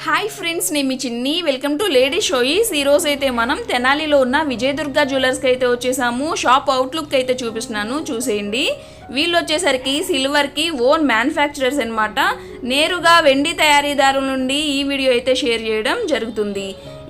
Hi friends, నేను మీ Chinni. Welcome to lady choice. ఈరోజు అయితే మనం తెనాలిలో ఉన్న విజయదుర్గ జ్యువెలర్స్కి అయితే వచ్చేసాము. షాప్ అవుట్లుక్ అయితే చూపిస్తున్నాను, చూసేయండి. వీళ్ళు వచ్చేసరికి సిల్వర్కి ఓన్ మ్యానుఫ్యాక్చరర్స్ అనమాట. నేరుగా వెండి తయారీదారుల నుండి ఈ వీడియో అయితే షేర్ చేయడం జరుగుతుంది.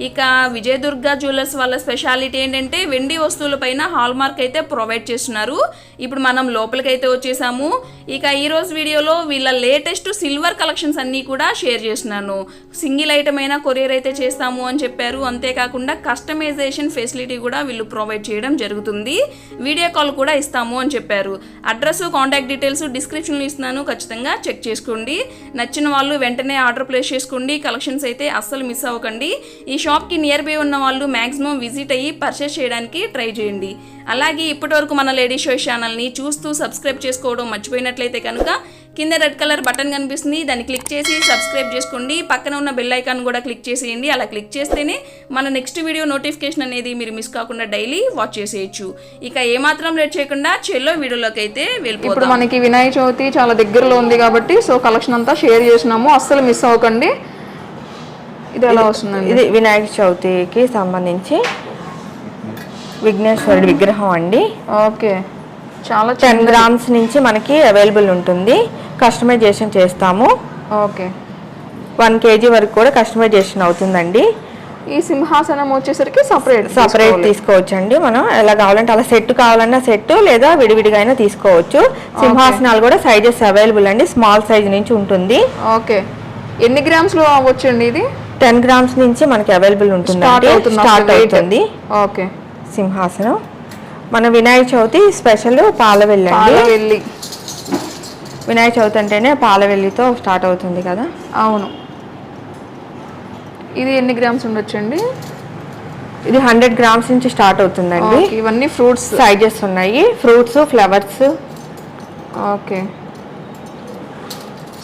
ఇక విజయదుర్గ జ్యువెలర్స్ వాళ్ళ స్పెషాలిటీ ఏంటంటే వెండి వస్తువులపైన హాల్మార్క్ అయితే ప్రొవైడ్ చేస్తున్నారు. ఇప్పుడు మనం లోపలికైతే వచ్చేసాము. ఇక ఈరోజు వీడియోలో వీళ్ళ లేటెస్ట్ సిల్వర్ కలెక్షన్స్ అన్నీ కూడా షేర్ చేస్తున్నాను. సింగిల్ ఐటమ్ అయినా కొరియర్ అయితే చేస్తాము అని చెప్పారు. అంతేకాకుండా కస్టమైజేషన్ ఫెసిలిటీ కూడా వీళ్ళు ప్రొవైడ్ చేయడం జరుగుతుంది. వీడియో కాల్ కూడా ఇస్తాము అని చెప్పారు. అడ్రస్, కాంటాక్ట్ డీటెయిల్స్ డిస్క్రిప్షన్లో ఇస్తున్నాను, ఖచ్చితంగా చెక్ చేసుకోండి. నచ్చిన వాళ్ళు వెంటనే ఆర్డర్ ప్లేస్ చేసుకోండి. కలెక్షన్స్ అయితే అస్సలు మిస్ అవ్వకండి. ఈ షాప్కి నియర్ బై ఉన్న వాళ్ళు మ్యాక్సిమం విజిట్ అయ్యి పర్చేస్ చేయడానికి ట్రై చేయండి. అలాగే ఇప్పటివరకు మన లేడీ షో ఛానల్ని చూస్తూ సబ్స్క్రైబ్ చేసుకోవడం మర్చిపోయినట్లయితే కనుక కింద రెడ్ కలర్ బటన్ కనిపిస్తుంది, దాన్ని క్లిక్ చేసి సబ్స్క్రైబ్ చేసుకోండి. పక్కన ఉన్న బెల్ ఐకాన్ కూడా క్లిక్ చేసేయండి. అలా క్లిక్ చేస్తేనే మన నెక్స్ట్ వీడియో నోటిఫికేషన్ అనేది మీరు మిస్ కాకుండా డైలీ వాచ్ చేసేయచ్చు. ఇక ఏమాత్రం లేట్ చేయకుండా చెల్లో వీడియోలోకి అయితే వెళ్ళిపోతాం. ఇప్పుడు మనకి వినాయక చవితి చాలా దగ్గరలో ఉంది కాబట్టి సో కలెక్షన్ అంతా షేర్ చేసినాము, అస్సలు మిస్ అవ్వకండి. ఇది ఎలా వస్తుందండి? ఇది వినాయక చవితికి సంబంధించి విఘ్నేశ్వరుడి విగ్రహం అండి. ఓకే, చాలా 10 గ్రామ్స్ నుంచి మనకి అవైలబుల్ ఉంటుంది. కస్టమైజేషన్ చేస్తాము. ఓకే, 1 kg వరకు కూడా కస్టమైజేషన్ అవుతుందండి. ఈ సింహాసనం వచ్చేసరికి సపరేట్ తీసుకోవచ్చు అండి. మనం ఎలా కావాలంటే అలా సెట్ కావాలన్నా సెట్, లేదా విడివిడిగా అయినా తీసుకోవచ్చు. సింహాసనాలు కూడా సైజెస్ అవైలబుల్ అండి. స్మాల్ సైజ్ నుంచి ఉంటుంది. ఓకే, ఎన్ని గ్రామ్స్ లో అవ్వచ్చండి? ఇది 10 గ్రామ్స్ నుంచి మనకి అవైలబుల్ ఉంటుంది. స్టార్ట్ అవుతుంది. ఓకే, సింహాసనం మన వినాయక చవితి స్పెషల్ పాలవెల్లి అండి. వినాయక చవితి అంటేనే పాలవెల్లితో స్టార్ట్ అవుతుంది కదా. అవును. ఇది ఎన్ని గ్రామ్స్ ఉండొచ్చండి? ఇది 100 గ్రామ్స్ నుంచి స్టార్ట్ అవుతుందండి. ఇవన్నీ ఫ్రూట్స్ సైజెస్ ఉన్నాయి, ఫ్రూట్స్, ఫ్లవర్స్. ఓకే,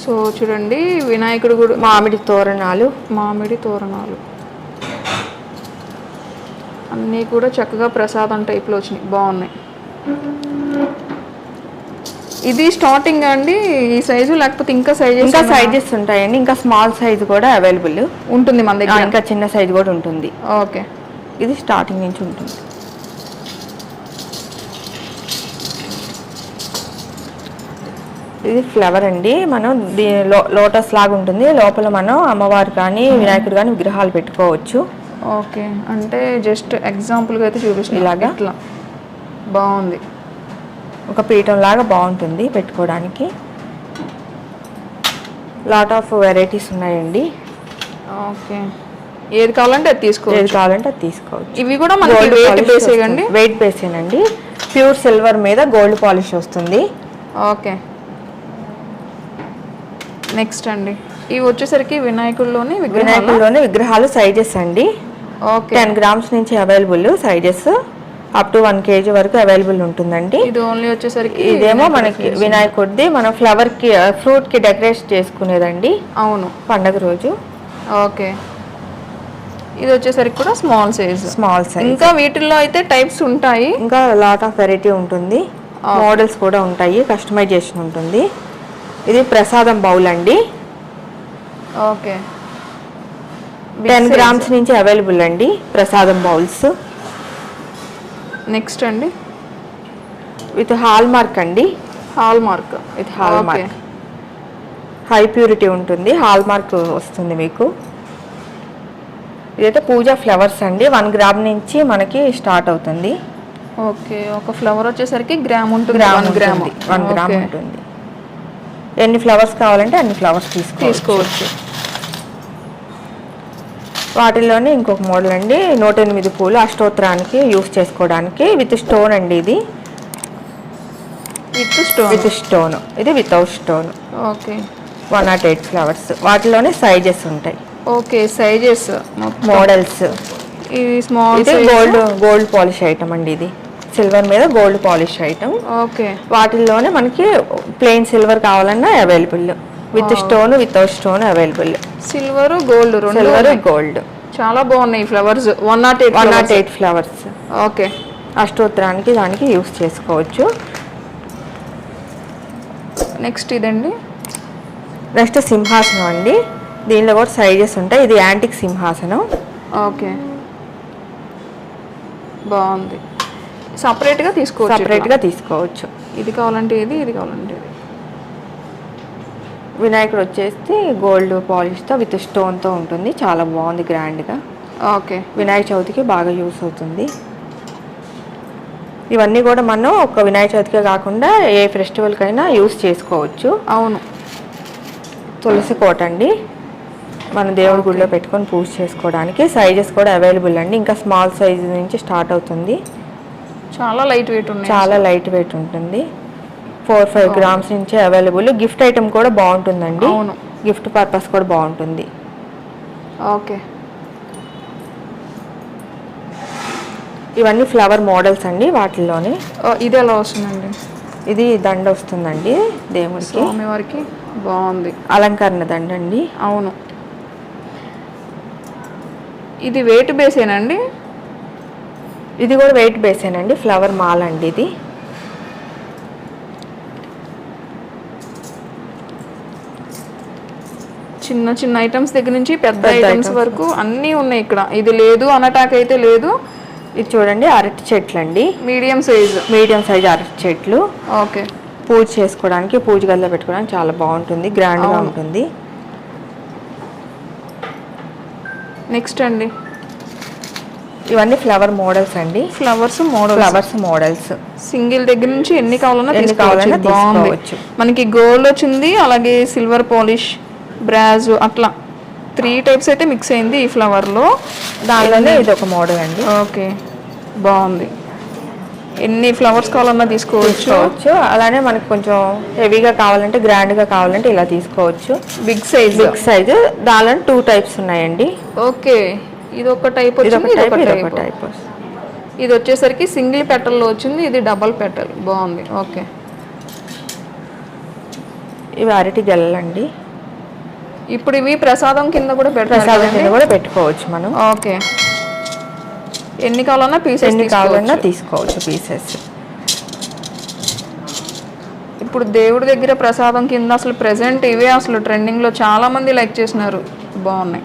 సో చూడండి వినాయకుడు కూడా మామిడి తోరణాలు అన్నీ కూడా చక్కగా ప్రసాదం టైప్లో వచ్చినాయి, బాగున్నాయి. ఇది స్టార్టింగ్ అండి ఈ సైజు, లేకపోతే ఇంకా సైజెస్ ఉంటాయండి. ఇంకా స్మాల్ సైజ్ కూడా అవైలబుల్ ఉంటుంది మన దగ్గర. ఇంకా చిన్న సైజ్ కూడా ఉంటుంది. ఓకే, ఇది స్టార్టింగ్ నుంచి ఉంటుంది. ఇది ఫ్లవర్ అండి. మనం లోటస్ లాగా ఉంటుంది. లోపల మనం అమ్మవారు కానీ వినాయకుడు కానీ విగ్రహాలు పెట్టుకోవచ్చు. ఓకే, అంటే జస్ట్ ఎగ్జాంపుల్గా అయితే చూపిస్తుంది. ఇలాగా ఇట్లా బాగుంది, ఒక పీఠం లాగా బాగుంటుంది పెట్టుకోవడానికి. లాట్ ఆఫ్ వెరైటీస్ ఉన్నాయండి. ఓకే, ఏది కావాలంటే అది తీసుకోవచ్చు. ఇవి కూడా వెయిట్ బేసేనండి. ప్యూర్ సిల్వర్ మీద గోల్డ్ పాలిష్ వస్తుంది. ఓకే, నెక్స్ట్ అండి ఇవి వచ్చేసరికి వినాయకుల్లోనే విగ్రహాలు సైజెస్ అండి. ఓకే, 10 గ్రామ్స్ నుంచి available sizes, up to 1 kg వరకు అవైలబుల్ ఉంటుందండి. ఇది ఓన్లీ వచ్చేసరికి ఇదేమో మనకి వినాయకుడిది, మనం ఫ్లవర్ కి ఫ్రూట్ కి డెకరేషన్ చేసుకునేదండి. అవును, పండగ రోజు. ఓకే, ఇది వచ్చేసరికి కూడా స్మాల్ సైజ్. ఇంకా వీటిల్లో అయితే టైప్స్ ఉంటాయి, ఇంకా లాట్ ఆఫ్ వెరైటీ ఉంటుంది. మోడల్స్ కూడా ఉంటాయి, కస్టమైజేషన్ ఉంటుంది. ఇది ప్రసాదం బౌల్ అండి. ఓకే, 10 గ్రామ్స్ నుంచి అవైలబుల్ అండి ప్రసాదం బౌల్స్. నెక్స్ట్ అండి విత్ హాల్ మార్క్ అండి. హాల్ మార్క్ హై ప్యూరిటీ ఉంటుంది. హాల్ మార్క్ వస్తుంది మీకు. ఇదైతే పూజా ఫ్లవర్స్ అండి. 1 గ్రామ్ నుంచి మనకి స్టార్ట్ అవుతుంది. ఓకే, ఒక ఫ్లవర్ వచ్చేసరికి గ్రామ్ ఉంటుంది. 1 గ్రామ్ ఉంటుంది. ఎన్ని ఫ్లవర్స్ కావాలంటే అన్ని ఫ్లవర్స్ తీసుకోవచ్చు. వాటిల్లోనే ఇంకొక మోడల్ అండి, 108 పూలు అష్టోత్తరానికి యూస్ చేసుకోవడానికి. విత్ స్టోన్ అండి. ఇది విత్ స్టోన్, ఇది వితౌట్ స్టోన్. Okay, 108 flowers. వాటిలోనే సైజెస్ ఉంటాయి. Okay, sizes, models. ఇది స్మాల్, ఇది గోల్డ్ పాలిష్ ఐటమ్ అండి. ఇది సిల్వర్ మీద గోల్డ్ పాలిష్ ఐటమ్. ఓకే, వాటిల్లోనే మనకి ప్లెయిన్ సిల్వర్ కావాలన్నా available, with stone, without stone available. Silver gold చాలా బాగున్నాయి ఫ్లవర్స్. 108 ఫ్లవర్స్. ఓకే, అష్టోత్తరానికి దానికి యూస్ చేసుకోవచ్చు. నెక్స్ట్ ఇదండి. నెక్స్ట్ సింహాసనం అండి. దీనిలో కూడా సైజెస్ ఉంటాయి. ఇది యాంటిక్ సింహాసనం. ఓకే, బాగుంది. సపరేట్గా తీసుకోవచ్చు, సపరేట్గా తీసుకోవచ్చు. ఇది కావాలంటే ఇది, ఇది కావాలంటే ఇది. వినాయకుడు వచ్చేసి గోల్డ్ పాలిష్తో విత్ స్టోన్తో ఉంటుంది. చాలా బాగుంది, గ్రాండ్గా. ఓకే, వినాయక చవితికి బాగా యూస్ అవుతుంది. ఇవన్నీ కూడా మనం ఒక వినాయక చవితికే కాకుండా ఏ ఫెస్టివల్కైనా యూస్ చేసుకోవచ్చు. అవును. తులసి కోట అండి, మన దేవుడి గుడిలో పెట్టుకొని పూజ చేసుకోవడానికి. సైజెస్ కూడా అవైలబుల్ అండి. ఇంకా స్మాల్ సైజ్ నుంచి స్టార్ట్ అవుతుంది. చాలా లైట్ వెయిట్ ఉన్నాయి, చాలా లైట్ వెయిట్ ఉంటుంది. 4-5 గ్రామ్స్ నుంచి అవైలబుల్. గిఫ్ట్ ఐటమ్ కూడా బాగుంటుందండి. అవును, గిఫ్ట్ పర్పస్ కూడా బాగుంటుంది. ఓకే. ఇవన్నీ ఫ్లవర్ మోడల్స్ అండి. వాటిల్లోనే ఇది ఎలా వస్తుందండి? ఇది దండ వస్తుందండి దేవుడికి, స్వామివారికి. బాగుంది, అలంకరణ దండ అండి. అవును. ఇది వెయిట్ బేసేనండి? ఇది కూడా వెయిట్ బేసేనండి. ఫ్లవర్ మాల అండి ఇది. చిన్న చిన్న ఐటమ్స్ దగ్గర నుంచి పెద్ద ఐటమ్స్ వరకు అన్నీ ఉన్నాయి ఇక్కడ. ఇది లేదు అనటాకైతే లేదు. ఇది చూడండి, అరటి చెట్లు అండి. మీడియం సైజ్ అరటి చెట్లు. ఓకే, పూజ చేసుకోవడానికి, పూజ గదిలో పెట్టుకోవడానికి చాలా బాగుంటుంది, గ్రాండ్గా ఉంటుంది. నెక్స్ట్ అండి, ఇవన్నీ ఫ్లవర్ మోడల్స్ అండి. ఫ్లవర్స్ మోడల్స్ సింగిల్ దగ్గర నుంచి ఎన్ని కావాలన్నా తీసుకోవచ్చు. మనకి గోల్డ్ వచ్చింది, అలాగే సిల్వర్ పాలిష్, బ్రాజ్, అట్లా 3 టైప్స్ అయితే మిక్స్ అయింది ఈ ఫ్లవర్లో. దానిలోనే ఇది ఒక మోడల్ అండి. ఓకే, బాగుంది. ఎన్ని ఫ్లవర్స్ కావాలన్నా తీసుకోవచ్చు. అలానే మనకు కొంచెం హెవీగా కావాలంటే, గ్రాండ్గా కావాలంటే ఇలా తీసుకోవచ్చు. బిగ్ సైజ్ దానిలో 2 టైప్స్ ఉన్నాయండి. ఓకే, ఇది ఒక టైప్ వచ్చింది, ఇది ఒక టైప్. ఇది వచ్చేసరికి సింగిల్ పెటల్లో వచ్చింది, ఇది డబల్ పెటల్. బాగుంది. ఓకే, ఇవి అరటి గెలండి. ఇప్పుడు ఇవి ప్రసాదం కింద కూడా పెట్టుకోవచ్చు మనం. ఓకే, ఎన్ని కావాలన్నా తీసుకోవచ్చు పీసెస్. ఇప్పుడు దేవుడి దగ్గర ప్రసాదం కింద అసలు ప్రెసెంట్ ఇవే అసలు ట్రెండింగ్లో చాలా మంది లైక్ చేసినారు. బాగున్నాయి.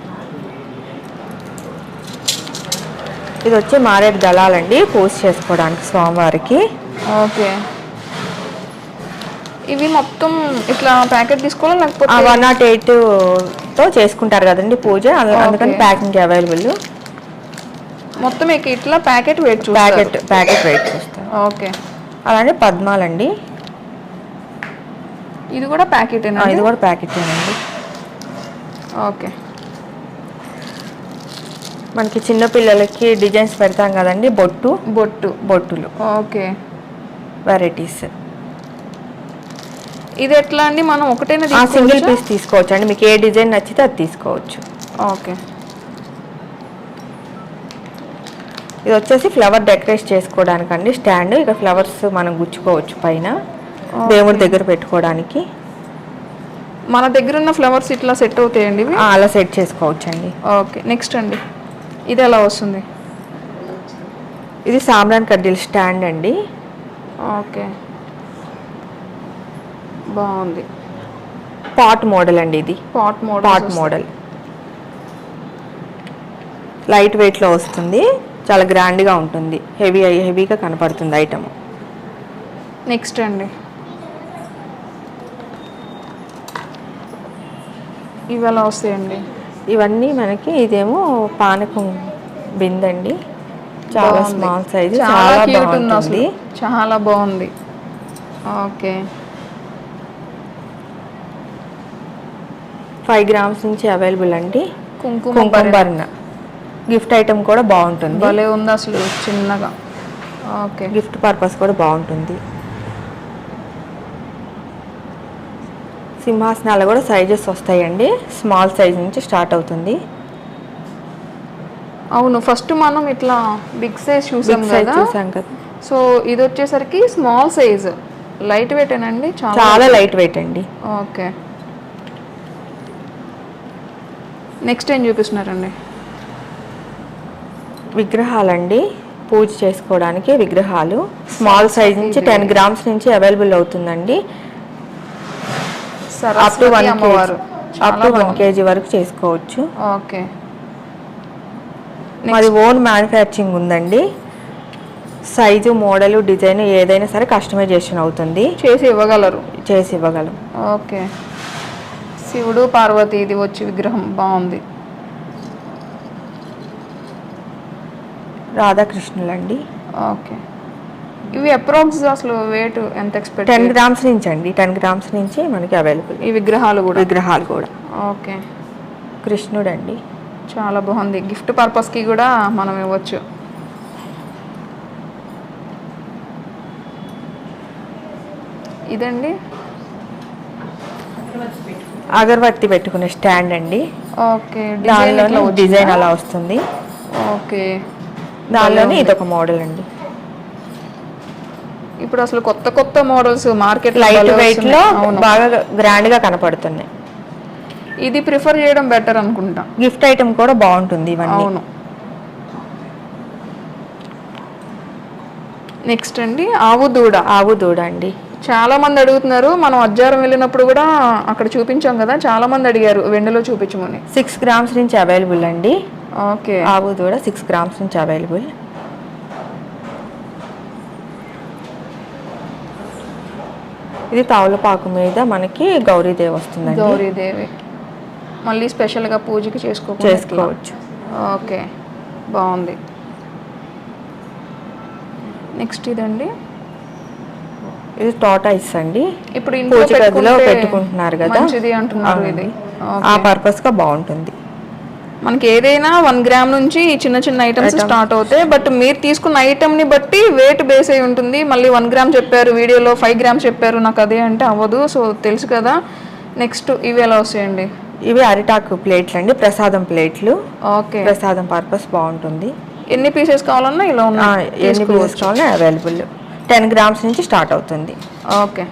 ఇది వచ్చి మారేడు దళాలండి, పూజ చేసుకోవడానికి స్వామివారికి. ఓకే, ఇవి మొత్తం ఇట్లా ప్యాకెట్ తీసుకోవాలా లేకపోతే 108తో చేసుకుంటారు కదండి పూజ, అందుకని ప్యాకింగ్ అవైలబుల్. మొత్తం ఇట్లా ప్యాకెట్ వెయిట్ చూస్తారు. ఓకే, అలానే పద్మాలండి. ఇది కూడా ప్యాకెటేనా? ఇది కూడా ప్యాకెటేనండి. ఓకే, మనకి చిన్న పిల్లలకి డిజైన్స్ పెడతాం కదండి, బొట్టులు. Okay, varieties. ఇది ఎట్లా అండి? మనం ఒకటేనా సింగిల్ పీస్ తీసుకోవచ్చు అండి, మీకు ఏ డిజైన్ నచ్చితే అది తీసుకోవచ్చు. ఓకే, ఇది వచ్చేసి ఫ్లవర్ డెకరేట్ చేసుకోవడానికి అండి, స్టాండ్. ఇక ఫ్లవర్స్ మనం గుచ్చుకోవచ్చు పైన, దేవుడి దగ్గర పెట్టుకోవడానికి. మన దగ్గర ఉన్న ఫ్లవర్స్ ఇట్లా సెట్ అవుతాయండి? అలా సెట్ చేసుకోవచ్చు అండి. ఓకే, నెక్స్ట్ అండి, ఇది ఎలా వస్తుంది? ఇది సాంబ్రాన్ కడ్డీల స్టాండ్ అండి. ఓకే, బాగుంది. పాట్ మోడల్ అండి. ఇది పాట్ మోడల్ లైట్ వెయిట్లో వస్తుంది, చాలా గ్రాండ్గా ఉంటుంది, హెవీగా కనపడుతుంది ఐటమ్. నెక్స్ట్ అండి, ఇవి ఎలా వస్తాయండి? ఇవన్నీ మనకి, ఇదేమో పానకం బిందండి, చాలా స్మాల్ సైజ్, చాలా బాగుంటుంది, చాలా బాగుంది. ఓకే, 5 గ్రామ్స్ నుంచి అవైలబుల్ అండి. కుంకుమ భరణ గిఫ్ట్ ఐటమ్ కూడా బాగుంటుంది. భలే ఉంది అసలు, చిన్నగా. ఓకే, గిఫ్ట్ పర్పస్ కూడా బాగుంటుంది. సింహాసనాలు కూడా సైజెస్ వస్తాయండి, స్మాల్ సైజ్ నుంచి స్టార్ట్ అవుతుంది. అవును, ఫస్ట్ మనం ఇట్లా బిగ్ సైజ్ చూసాం కదా. సో ఇది వచ్చేసరికి స్మాల్ సైజ్, లైట్ వెయిట్ ఏనండి? చాలా లైట్ వెయిట్ అండి. ఓకే, నెక్స్ట్ ఏం చూపిస్తున్నారండి? విగ్రహాలండి, పూజ చేసుకోవడానికి విగ్రహాలు. స్మాల్ సైజ్ నుంచి 10 గ్రామ్స్ నుంచి అవైలబుల్ అవుతుందండి. Up to 1 kg. Up to 1 kg వరకు చేసుకోవచ్చు. ఓకే. మాది ఓన్ మ్యానుఫ్యాక్చరింగ్ ఉందండి. సైజు, మోడల్, డిజైన్ ఏదైనా సరే కస్టమైజేషన్ అవుతుంది, చేసి ఇవ్వగలరు. చేసి ఇవ్వగలం. ఓకే. శివుడు పార్వతి ఇది వచ్చి విగ్రహం బాగుంది. రాధాకృష్ణులండి. ఓకే. ఇవి అప్రాక్స్ అసలు వెయిట్ ఎంత ఎక్స్పెక్ట్? 10 grams నుంచి అండి. 10 grams నుంచి మనకి అవైలబుల్ ఈ విగ్రహాలు కూడా. ఓకే. కృష్ణుడు అండి, చాలా బాగుంది. గిఫ్ట్ పర్పస్కి కూడా మనం ఇవ్వచ్చు. ఇదండి అగరబత్తి పెట్టుకునే స్టాండ్ అండి. ఓకే. దానిలో డిజైన్ అలా వస్తుంది. ఓకే. దానిలోనే ఇదొక మోడల్ అండి. ఇప్పుడు అసలు కొత్త కొత్త మోడల్స్ మార్కెట్ లైట్ వెయిట్ లో బాగా గ్రాండ్ గా కనపడుతున్నాయి. ఇది ప్రిఫర్ చేయడం బెటర్ అనుకుంటా. గిఫ్ట్ ఐటమ్ కూడా బాగుంటుంది ఇవన్నీ. అవును. నెక్స్ట్ అండి ఆవు దూడ అండి. చాలా మంది అడుగుతున్నారు. మనం అజ్జారం వెళ్ళినప్పుడు కూడా అక్కడ చూపించాం కదా, చాలా మంది అడిగారు వెండిలో చూపించమని. 6 grams నుంచి అవైలబుల్ అండి. ఓకే. ఆవు దూడ 6 grams నుంచి అవైలబుల్. ఇది తవలపాకు మీద మనకి గౌరీదేవి వస్తుందండి. గౌరీదేవి మళ్ళీ స్పెషల్గా పూజకి చేసుకోవచ్చు. ఓకే, బాగుంది. నెక్స్ట్ ఇదండి, ఇది టాటాయిస్ అండి. ఇప్పుడు పూజ గదిలో పెట్టుకుంటున్నారు కదా, మంచిది అంటున్నారు. ఇది ఆ పర్పస్ గా బాగుంటుంది. మనకి ఏదైనా 1 gram నుంచి చిన్న చిన్న ఐటమ్స్ స్టార్ట్ అవుతాయి. బట్ మీరు తీసుకున్న ఐటమ్ ని బట్టి వెయిట్ బేస్ అయి ఉంటుంది. మళ్ళీ 1 gram చెప్పారు, వీడియోలో 5 grams చెప్పారు, నాకు అదే అంటే అవ్వదు. సో తెలుసు కదా. నెక్స్ట్ ఇవి ఎలా వస్తాయండి? ఇవి అరిటాకు ప్లేట్లు అండి, ప్రసాదం ప్లేట్లు. ఓకే. ప్రసాదం పర్పస్ బాగుంటుంది. ఎన్ని పీసెస్ కావాలన్నా ఇలా ఉన్నాయి, ఎన్ని పీసెస్ కావాలన్నా అవైలబుల్. 10 grams నుంచి స్టార్ట్ అవుతుంది. ఓకే.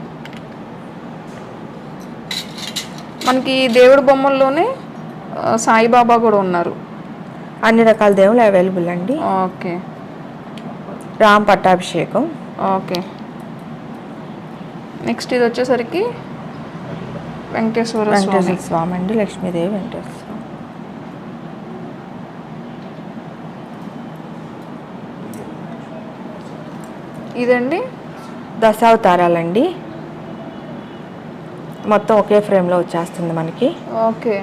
మనకి దేవుడి బొమ్మల్లోనే సాయిబాబా కూడా ఉన్నారు. అన్ని రకాల దేవుళ్ళు అవైలబుల్ అండి. ఓకే. రామ్ పట్టాభిషేకం. ఓకే. నెక్స్ట్ ఇది వచ్చేసరికి వెంకటేశ్వర స్వామి అండి, లక్ష్మీదేవి, వెంకటేశ్వర స్వామి. ఇదండి దశావతారాలండి. మొత్తం ఒకే ఫ్రేమ్లో వచ్చేస్తుంది మనకి. ఓకే.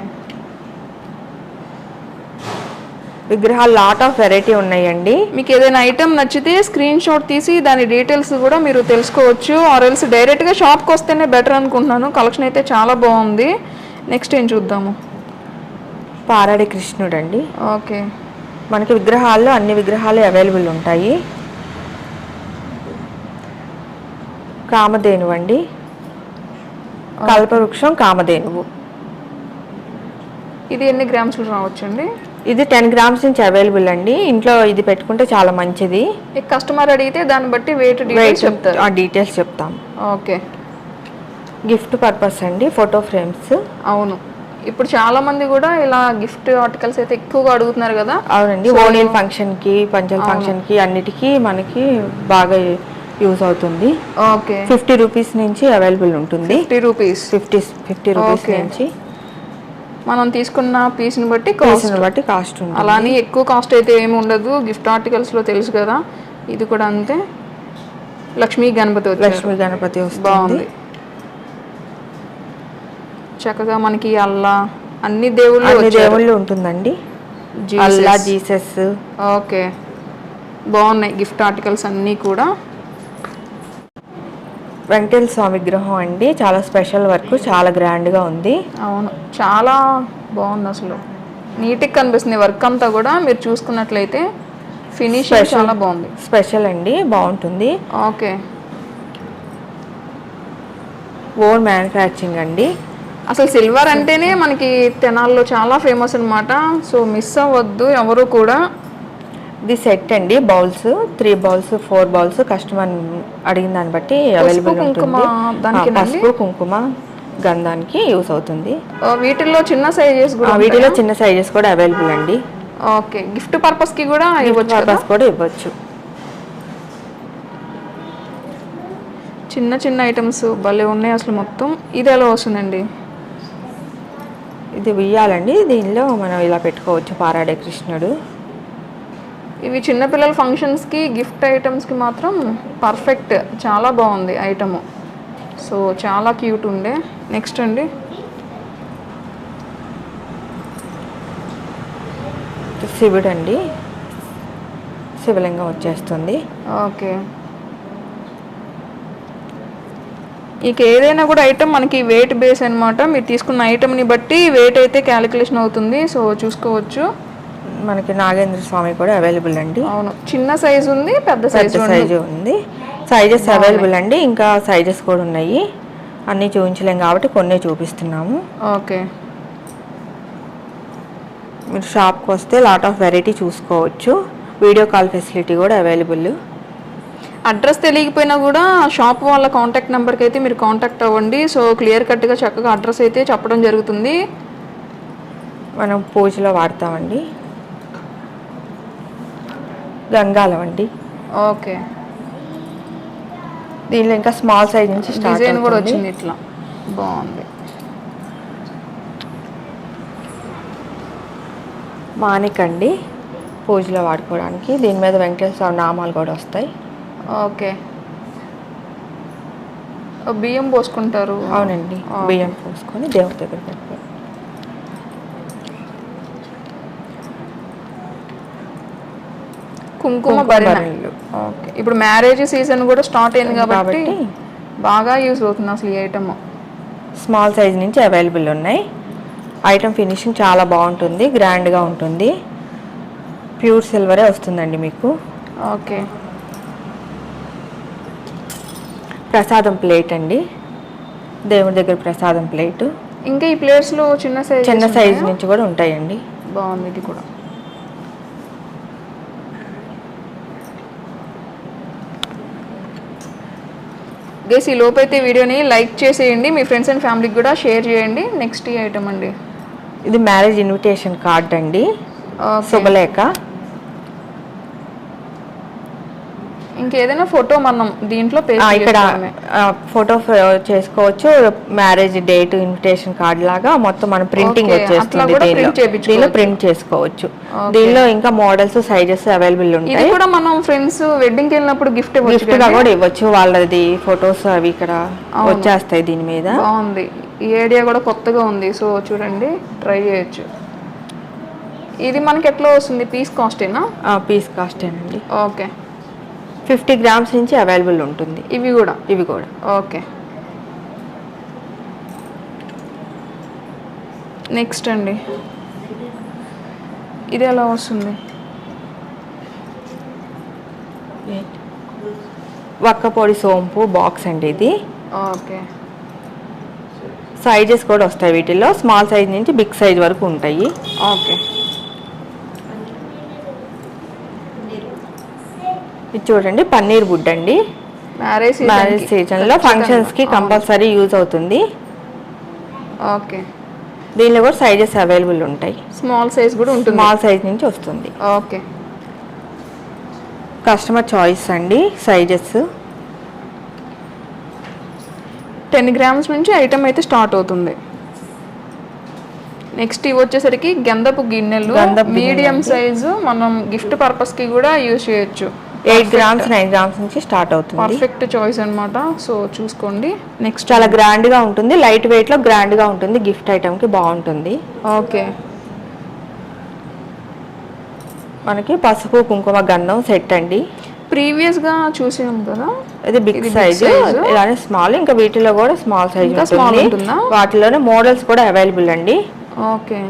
విగ్రహాలు లాట్ ఆఫ్ వెరైటీ ఉన్నాయండి. మీకు ఏదైనా ఐటమ్ నచ్చితే స్క్రీన్ షాట్ తీసి దాని డీటెయిల్స్ కూడా మీరు తెలుసుకోవచ్చు. ఆర్ ఎల్స్ డైరెక్ట్గా షాప్కి వస్తేనే బెటర్ అనుకుంటున్నాను. కలెక్షన్ అయితే చాలా బాగుంది. నెక్స్ట్ ఏం చూద్దాము? పారాడి కృష్ణుడు అండి. ఓకే. మనకి విగ్రహాల్లో అన్ని విగ్రహాలు అవైలబుల్ ఉంటాయి. కామధేనువు అండి, కల్పవృక్షం కామధేనువు. ఇది ఎన్ని గ్రామ్స్ రావచ్చండి? ఇది 10 grams నుంచి అవైలబుల్ అండి. ఇంట్లో ఇది పెట్టుకుంటే చాలా మంచిది. కస్టమర్ అడిగితే దాన్ని బట్టి వెయిట్ చెప్తారు. ఆ డీటెయిల్స్ చెప్తాం. ఓకే. గిఫ్ట్ పర్పస్ అండి, ఫోటో ఫ్రేమ్స్. అవును, ఇప్పుడు చాలా మంది కూడా ఇలా గిఫ్ట్ ఆర్టికల్స్ అయితే ఎక్కువగా అడుగుతున్నారు కదా. అవునండి, ఓణీల్ ఫంక్షన్ కి, పంచల్ ఫంక్షన్ కి అన్నిటికీ మనకి బాగా యూజ్ అవుతుంది. ఓకే. 50 rupees నుంచి అవైలబుల్ ఉంటుంది. 50 రూపీస్ 50 rupees నుంచి మనం తీసుకున్న పీస్ని బట్టి కాస్ట్ ఉంటుంది. అలానే ఎక్కువ కాస్ట్ అయితే ఏమి ఉండదు. గిఫ్ట్ ఆర్టికల్స్లో తెలుసు కదా. ఇది కూడా అంతే. లక్ష్మీ గణపతి వస్తుంది. బాగుంది. చక్కగా మనకి అల్లా అన్ని దేవుళ్ళు ఉంటుందండి. అల్లా, జీసస్. ఓకే, బాగున్నాయి గిఫ్ట్ ఆర్టికల్స్ అన్నీ కూడా. వెంకటేశ్వర స్వామి విగ్రహం అండి, చాలా స్పెషల్ వర్క్, చాలా గ్రాండ్గా ఉంది. అవును, చాలా బాగుంది. అసలు నీట్గా కనిపిస్తుంది వర్క్ అంతా కూడా. మీరు చూసుకున్నట్లయితే ఫినిషింగ్ చాలా బాగుంది. స్పెషల్ అండి, బాగుంటుంది. ఓకే. ఓన్ మ్యానుఫ్యాక్చరింగ్ అండి. అసలు సిల్వర్ అంటేనే మనకి తెనాల్లో చాలా ఫేమస్ అనమాట. సో మిస్ అవ్వద్దు ఎవరు కూడా. ఇది సెట్ అండి, బౌల్స్ 3 bowls 4 bowls కస్టమర్ అడిగిన దాన్ని బట్టి అవైలబుల్ ఉంటుంది. పసుపు, కుంకుమ, గంధానికి యూస్ అవుతుంది. వీటిల్లో చిన్న సైజెస్ కూడా అవైలబుల్ అండి. ఓకే. గిఫ్ట్ పర్పస్ కి కూడా ఇవ్వచ్చు. చిన్న చిన్న ఐటమ్స్ భలే ఉన్నాయి అసలు మొత్తం. ఇది ఎలా వస్తుందండి? ఇది ఉయ్యాలండి, దీనిలో మనం ఇలా పెట్టుకోవచ్చు పారాడే కృష్ణుడు. ఇవి చిన్నపిల్లల ఫంక్షన్స్కి గిఫ్ట్ ఐటమ్స్కి మాత్రం పర్ఫెక్ట్, చాలా బాగుంది ఐటము. సో చాలా క్యూట్ ఉండే. నెక్స్ట్ అండి, శివుడు అండి, శివలింగం వచ్చేస్తుంది. ఓకే. ఇక ఏదైనా కూడా ఐటమ్ మనకి వెయిట్ బేస్ అనమాట. మీరు తీసుకున్న ఐటమ్ని బట్టి వెయిట్ అయితే క్యాలిక్యులేషన్ అవుతుంది. సో చూసుకోవచ్చు. మనకి నాగేంద్ర స్వామి కూడా అవైలబుల్ అండి. అవును, చిన్న సైజు ఉంది, పెద్ద సైజు ఉంది. సైజెస్ అవైలబుల్ అండి, ఇంకా సైజెస్ కూడా ఉన్నాయి. అన్నీ చూపించలేం కాబట్టి కొన్ని చూపిస్తున్నాము. ఓకే. మీరు షాప్కి వస్తే లాట్ ఆఫ్ వెరైటీ చూసుకోవచ్చు. వీడియో కాల్ ఫెసిలిటీ కూడా అవైలబుల్. అడ్రస్ తెలియకపోయినా కూడా షాప్ వాళ్ళ కాంటాక్ట్ నెంబర్కి అయితే మీరు కాంటాక్ట్ అవ్వండి. సో క్లియర్ కట్గా చక్కగా అడ్రస్ అయితే చెప్పడం జరుగుతుంది. మనం పూజలో వాడతామండి. గంగాలం అండి. ఓకే. దీనిలో ఇంకా స్మాల్ సైజ్ నుంచి డిజైన్ కూడా వచ్చింది, ఇట్లా బాగుంది. మానిక్ అండి, పూజలో వాడుకోవడానికి. దీని మీద వెంకటేశ్వర నామాలు కూడా వస్తాయి. ఓకే. బియ్యం పోసుకుంటారు. అవునండి, బియ్యం పోసుకొని దేవుడి దగ్గర పెట్టుకోవాలి. కుంకుమ బరిణలు. ఓకే. ఇప్పుడు మ్యారేజ్ సీజన్ కూడా స్టార్ట్ అయింది కాబట్టి బాగా యూజ్ అవుతుంది అసలు ఈ ఐటమ్. స్మాల్ సైజ్ నుంచి అవైలబుల్ ఉన్నాయి. ఐటమ్ ఫినిషింగ్ చాలా బాగుంటుంది, గ్రాండ్గా ఉంటుంది. ప్యూర్ సిల్వరే వస్తుందండి మీకు. ఓకే. ప్రసాదం ప్లేట్ అండి, దేవుడి దగ్గర ప్రసాదం ప్లేట్. ఇంకా ఈ ప్లేట్స్లో చిన్న సైజ్ నుంచి కూడా ఉంటాయండి. బాగుంది ఇది కూడా. గైస్, ఈ లోపైతే వీడియోని లైక్ చేసేయండి, మీ ఫ్రెండ్స్ అండ్ ఫ్యామిలీకి కూడా షేర్ చేయండి. నెక్స్ట్ ఈ ఐటమ్ అండి, ఇది మ్యారేజ్ ఇన్విటేషన్ కార్డ్ అండి, శుభలేఖ. ఇంకేదైనా ఫోటో మనం దీంట్లో ఇక్కడ ఫోటో చేసుకోవచ్చు. మ్యారేజ్ డేట్ ఇన్విటేషన్ కార్డ్ లాగా మొత్తం మనం ప్రింటింగ్ వచ్చేస్తుంది. దీనిలో ప్రింట్ చేసుకోవచ్చు. దీనిలో ఇంకా మోడల్స్, సైజెస్ అవైలబుల్ ఉంటాయి. ఇది కూడా మనం ఫ్రెండ్స్ వెడ్డింగ్ కి వెళ్ళినప్పుడు గిఫ్ట్ గా కూడా ఇవ్వచ్చు. వాళ్ళది ఫొటోస్ అవి ఇక్కడ వచ్చేస్తాయి దీని మీద. బాగుంది, ఈ ఐడియా కూడా కొత్తగా ఉంది. సో చూడండి, ట్రై చేయొచ్చు. ఇది మనకి ఎట్లా వస్తుంది? పీస్ కాస్టేనా? పీస్ కాస్టేనండి. ఓకే. 50 గ్రామ్స్ నుంచి అవైలబుల్ ఉంటుంది. ఇవి కూడా ఓకే. నెక్స్ట్ అండి, ఇది ఎలా వస్తుంది? వక్కపొడి సోంపు బాక్స్ అండి ఇది. ఓకే. సైజెస్ కూడా వస్తాయి వీటిల్లో, స్మాల్ సైజ్ నుంచి బిగ్ సైజ్ వరకు ఉంటాయి. ఓకే. ఇది చూడండి, పన్నీర్ బుడ్ అండి. మ్యారేజ్ సీజన్లో ఫంక్షన్స్కి కంపల్సరీ యూజ్ అవుతుంది. ఓకే. దీనిలో కూడా సైజెస్ అవైలబుల్ ఉంటాయి. స్మాల్ సైజ్ కూడా ఉంటుంది, స్మాల్ సైజ్ నుంచి వస్తుంది. ఓకే. కస్టమర్ చాయిస్ అండి, సైజెస్ 10 గ్రామ్స్ నుంచి ఐటమ్ అయితే స్టార్ట్ అవుతుంది. నెక్స్ట్ ఇవి వచ్చేసరికి గంధపు గిన్నెలు, మీడియం సైజు. మనం గిఫ్ట్ పర్పస్కి కూడా యూజ్ చేయొచ్చు. 8 గ్రామ్స్ 9 గ్రామ్స్ నుంచి స్టార్ట్ అవుతుంది. పర్ఫెక్ట్ చాయిస్ అనమాట. సో చూసుకోండి. నెక్స్ట్ చాలా గ్రాండ్గా ఉంటుంది, లైట్ వెయిట్లో గ్రాండ్గా ఉంటుంది, గిఫ్ట్ ఐటమ్కి బాగుంటుంది. ఓకే. మనకి పసుపు కుంకుమ గంధం సెట్ అండి. ప్రీవియస్గా చూసాం కదా, ఇది బిగ్ సైజ్, ఇలానే స్మాల్. ఇంకా వీటిలో కూడా స్మాల్ సైజ్ ఉంటుంది. వాటిలోనే మోడల్స్ కూడా అవైలబుల్ అండి. ఓకే.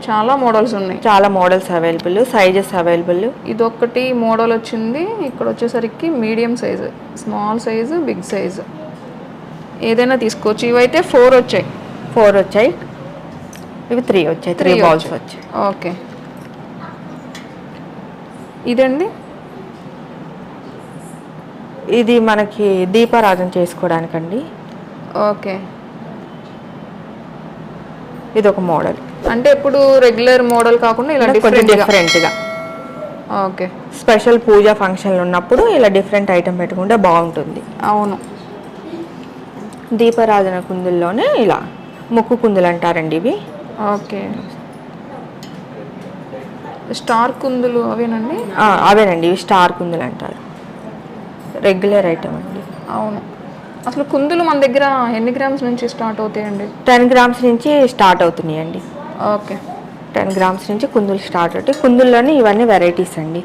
చాలా మోడల్స్ ఉన్నాయి, చాలా మోడల్స్ అవైలబుల్, సైజెస్ అవైలబుల్. ఇదొక్కటి మోడల్ వచ్చింది. ఇక్కడ వచ్చేసరికి medium size, small size, big size ఏదైనా తీసుకోవచ్చు. ఇవైతే 4 వచ్చాయి. ఇవి 3 వచ్చాయి, 3 బాల్స్ వచ్చాయి. ఓకే. ఇదండి, ఇది మనకి దీపారాధన చేసుకోవడానికండి. ఓకే. ఇది ఒక మోడల్, అంటే ఇప్పుడు రెగ్యులర్ మోడల్ కాకుండా ఇలా డిఫరెంట్గా. ఓకే. స్పెషల్ పూజ ఫంక్షన్లు ఉన్నప్పుడు ఇలా డిఫరెంట్ ఐటమ్ పెట్టుకుంటే బాగుంటుంది. అవును. దీపారాధన కుందుల్లోనే ఇలా ముక్కు కుందులు అంటారండి ఇవి. ఓకే. స్టార్ కుందులు అవేనండి? అవేనండి, ఇవి స్టార్ కుందులు అంటారు. రెగ్యులర్ ఐటమ్ అండి. అవును. అసలు కుందులు మన దగ్గర ఎన్ని గ్రామ్స్ నుంచి స్టార్ట్ అవుతాయండి? 10 గ్రామ్స్ నుంచి స్టార్ట్ అవుతున్నాయండి. ఓకే. 10 గ్రామ్స్ నుంచి కుందులు స్టార్ట్ అవుతాయి. కుందుల్లోనే ఇవన్నీ వెరైటీస్ అండి.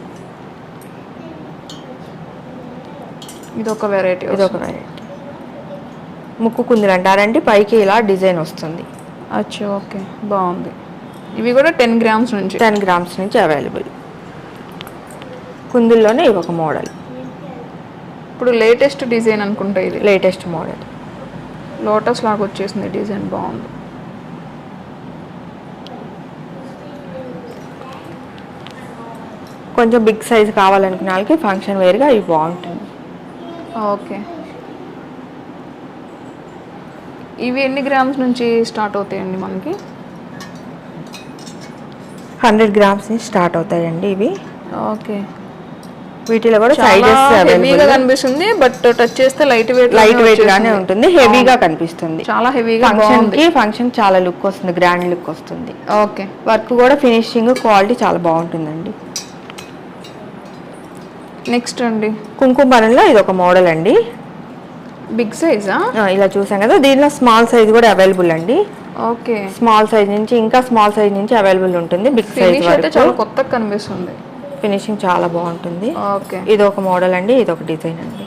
ఇదొక వెరైటీ. ముక్కు కుందులు అంటారండి, పైకి ఇలా డిజైన్ వస్తుంది. అచ్చా, ఓకే, బాగుంది. ఇవి కూడా 10 గ్రామ్స్ నుంచి? 10 గ్రామ్స్ నుంచి అవైలబుల్. కుందుల్లోనే ఇవి ఒక మోడల్. ఇప్పుడు లేటెస్ట్ డిజైన్ అనుకుంటా ఇది. Latest model. లోటస్ లాగా వచ్చేసింది డిజైన్, బాగుంది. కొంచెం బిగ్ సైజ్ కావాలనుకునే వాళ్ళకి ఫంక్షన్ వేర్గా ఇవి బాగుంటుంది. ఓకే. ఇవి ఎన్ని గ్రామ్స్ నుంచి స్టార్ట్ అవుతాయండి మనకి? 100 గ్రామ్స్ నుంచి స్టార్ట్ అవుతాయండి ఇవి. ఓకే. వీటిలో కూడా హెవీగా కనిపిస్తుంది, బట్ టచ్ చేస్తే లైట్ వెయిట్ గానే ఉంటుంది. హెవీగా కనిపిస్తుంది, చాలా హెవీగా. ఫంక్షన్ చాలా లుక్ వస్తుంది, గ్రాండ్ లుక్ వస్తుంది. ఓకే. వర్క్ కూడా ఫినిషింగ్ క్వాలిటీ చాలా బాగుంటుందండి. నెక్స్ట్ అండి, కుంకుమరంలో ఇది ఒక మోడల్ అండి. బిగ్ సైజా? ఇలా చూసాం కదా, దీనిలో స్మాల్ సైజ్ కూడా అవైలబుల్ అండి. ఓకే. స్మాల్ సైజ్ నుంచి ఇంకా స్మాల్ సైజ్ నుంచి అవైలబుల్ ఉంటుంది. బిగ్ సైజ్ అయితే చాలా కొత్తగా కనిపిస్తుంది, ఫినిషింగ్ చాలా బాగుంటుంది. ఓకే. ఇది ఒక మోడల్ అండి, ఇది ఒక డిజైన్ అండి.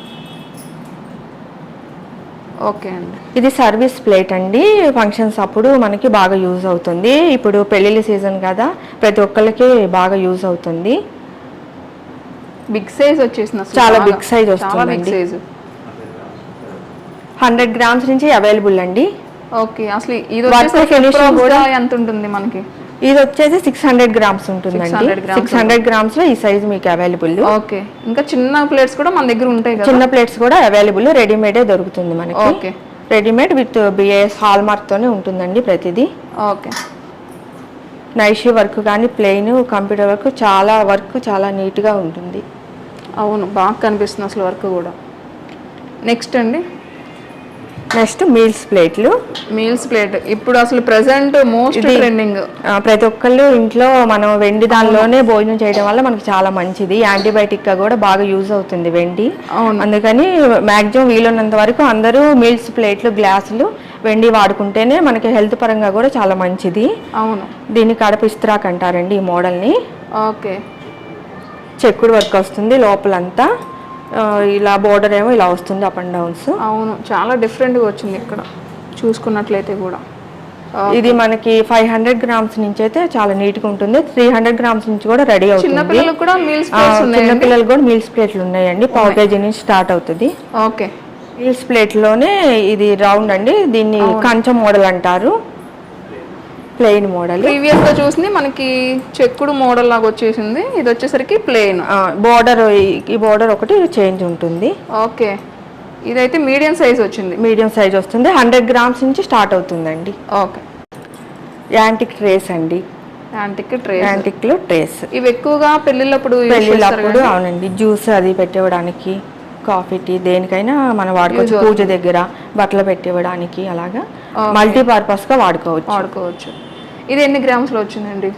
ఓకే అండి. ఇది సర్వీస్ ప్లేట్ అండి, ఫంక్షన్స్ అప్పుడు మనకి బాగా యూజ్ అవుతుంది. ఇప్పుడు పెళ్లిళ్ళ సీజన్ కదా, ప్రతి ఒక్కరికి బాగా యూజ్ అవుతుంది. బిగ్ సైజ్ వచ్చేసింది, చాలా బిగ్ సైజ్ వస్తుంది. 100 గ్రామ్స్ నుంచి అవైలబుల్ అండి. ఓకే. అసలు ఇది ఎంత ఉంటుంది మనకి? ఇది వచ్చేసి 600 గ్రామ్స్ ఉంటుందండి. 600 గ్రామ్స్ లో ఈ సైజ్ మీకు అవైలబుల్. ఓకే. ఇంకా చిన్న ప్లేట్స్ కూడా మన దగ్గర ఉంటాయి కదా? చిన్న ప్లేట్స్ కూడా అవైలబుల్, రెడీమేడే దొరుకుతుంది మనకి. Okay. Readymade with BAS hall mark తోనే ఉంటుందండి ప్రతిదీ. ఓకే. నైషీ వర్క్ కానీ ప్లెయిన్ కంప్యూటర్ వర్క్, చాలా నీట్గా ఉంటుంది. అవును, బాగా కనిపిస్తుంది అసలు వర్క్ కూడా. నెక్స్ట్ అండి, నెక్స్ట్ మీల్స్ ప్లేట్లు. మీల్స్ ప్లేట్ ఇప్పుడు అసలు ప్రెసెంట్ మోస్ట్ ట్రెండింగ్. ప్రతి ఒక్కళ్ళు ఇంట్లో మనం వెండి దానిలోనే భోజనం చేయడం వల్ల మనకి చాలా మంచిది. యాంటీబయాటిక్ గా కూడా బాగా యూజ్ అవుతుంది వెండి. అందుకని మాక్సిమం వీలున్నంత వరకు అందరూ మీల్స్ ప్లేట్లు, గ్లాసులు వెండి వాడుకుంటేనే మనకి హెల్త్ పరంగా కూడా చాలా మంచిది. అవును. దీన్ని కడప ఇస్త్రాక్ అంటారండి ఈ మోడల్ని. ఓకే. చెక్కుడు వర్క్ వస్తుంది లోపలంతా, ఇలా బోర్డర్ ఏమో ఇలా వస్తుంది, అప్ అండ్ డౌన్స్. అవును, చాలా డిఫరెంట్గా వచ్చింది ఇక్కడ చూసుకున్నట్లయితే కూడా. ఇది మనకి 500 గ్రామ్స్ నుంచి అయితే చాలా నీట్గా ఉంటుంది. 300 గ్రామ్స్ నుంచి కూడా రెడీ అవుతుంది. చిన్నపిల్లలకు కూడా మీల్స్ ప్లేట్లు ఉన్నాయండి. పావు కేజీ నుంచి స్టార్ట్ అవుతుంది. ఓకే. మీల్స్ ప్లేట్లోనే ఇది రౌండ్ అండి, దీన్ని కంచం మోడల్ అంటారు. Plain model. ప్రీవియస్ గా చూసింది మనకి చెక్కుడు మోడల్ లాగా వచ్చేసింది, ఇది వచ్చేసరికి ప్లెయిన్. బోర్డర్, ఈ బోర్డర్ ఒకటి చేంజ్ ఉంటుంది. ఓకే. ఇదైతే మీడియం సైజ్ వచ్చింది. మీడియం సైజ్ వస్తుంది. 100 గ్రామ్స్ నుంచి స్టార్ట్ అవుతుందండి. ఓకే. యాంటిక్ ట్రేస్ అండి. యాంటిక్ లో ట్రేస్ ఇవి ఎక్కువగా పెళ్ళిళ్ళప్పుడు. అవునండి, జ్యూస్ అది పెట్టివ్వడానికి, కాఫీ టీ దేనికైనా మనం వాడుకోవచ్చు. పూజ దగ్గర బట్టలు పెట్టివ్వడానికి అలాగా మల్టీపర్పస్ గా వాడుకోవచ్చు. ఇది ఎన్ని గ్రామ్స్ లో వచ్చిందండి?